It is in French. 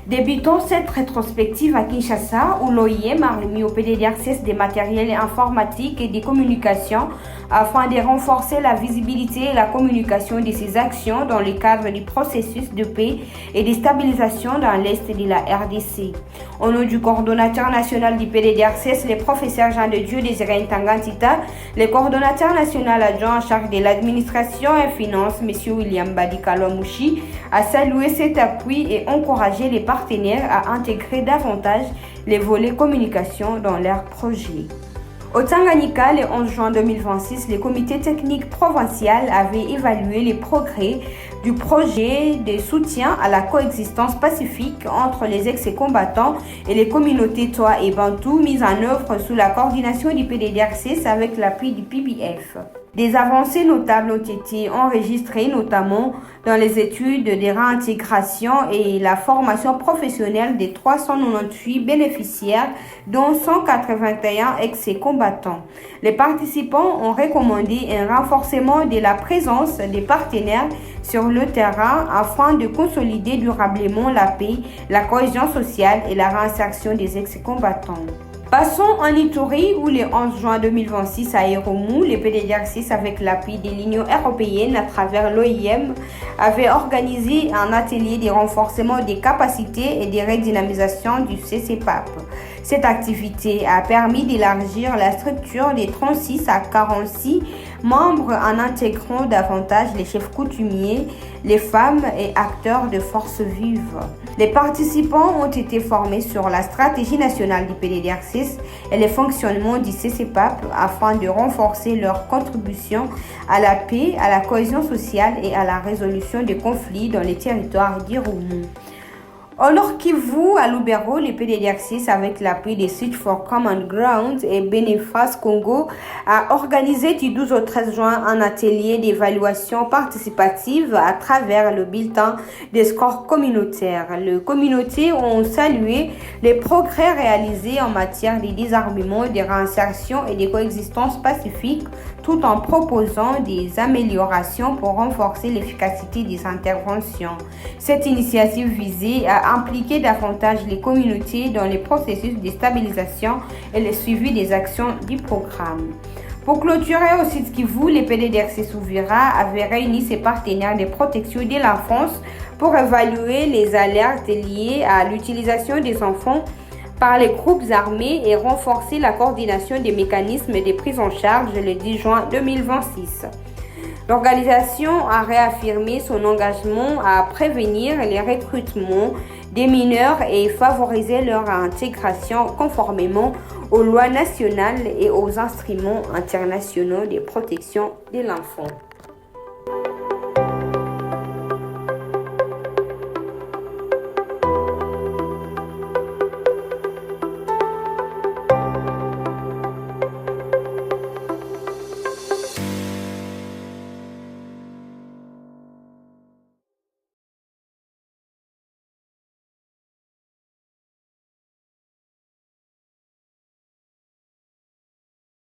Débutons cette rétrospective à Kinshasa où l'OIM a remis au PDDRCS des matériels informatiques et des communications afin de renforcer la visibilité et la communication de ses actions dans le cadre du processus de paix et de stabilisation dans l'Est de la RDC. Au nom du coordonnateur national du PDDRCS, le professeur Jean de Dieu Désiré Ntangantita, le coordonnateur national adjoint en charge de l'administration et finances, M. William Badikalo-Mouchi, a salué cet appui et encouragé les partenaires à intégrer davantage les volets communication dans leurs projets. Au Tanganyika, le 11 juin 2026, le comité technique provincial avait évalué les progrès du projet de soutien à la coexistence pacifique entre les ex-combattants et les communautés Toa et Bantou mises en œuvre sous la coordination du PDDRCS avec l'appui du PBF. Des avancées notables ont été enregistrées, notamment dans les études de réintégration et la formation professionnelle des 398 bénéficiaires, dont 181 ex-combattants. Les participants ont recommandé un renforcement de la présence des partenaires sur le terrain afin de consolider durablement la paix, la cohésion sociale et la réinsertion des ex-combattants. Passons en Ituri où le 11 juin 2026 à Eromou, le PDDRCS avec l'appui de l'Union européenne à travers l'OIM avait organisé un atelier de renforcement des capacités et de redynamisation du CCPAP. Cette activité a permis d'élargir la structure des 36 à 46 membres en intégrant davantage les chefs coutumiers, les femmes et acteurs de forces vives. Les participants ont été formés sur la stratégie nationale du PDDRCS et le fonctionnement du CCPAP afin de renforcer leur contribution à la paix, à la cohésion sociale et à la résolution des conflits dans les territoires d'Irumu. Au Nord Kivu, à Lubero, le PDDRCS avec l'appui des Search for Common Ground et Benefas Congo a organisé du 12 au 13 juin un atelier d'évaluation participative à travers le bulletin des scores communautaires. Les communautés ont salué les progrès réalisés en matière de désarmement, de réinsertion et de coexistence pacifique tout en proposant des améliorations pour renforcer l'efficacité des interventions. Cette initiative visait à impliquer davantage les communautés dans les processus de stabilisation et le suivi des actions du programme. Pour clôturer au site Kivu, le PDDRCS Ouvira avait réuni ses partenaires de protection de l'enfance pour évaluer les alertes liées à l'utilisation des enfants par les groupes armés et renforcer la coordination des mécanismes de prise en charge le 10 juin 2026. L'organisation a réaffirmé son engagement à prévenir les recrutements des mineurs et favoriser leur intégration conformément aux lois nationales et aux instruments internationaux de protection de l'enfant.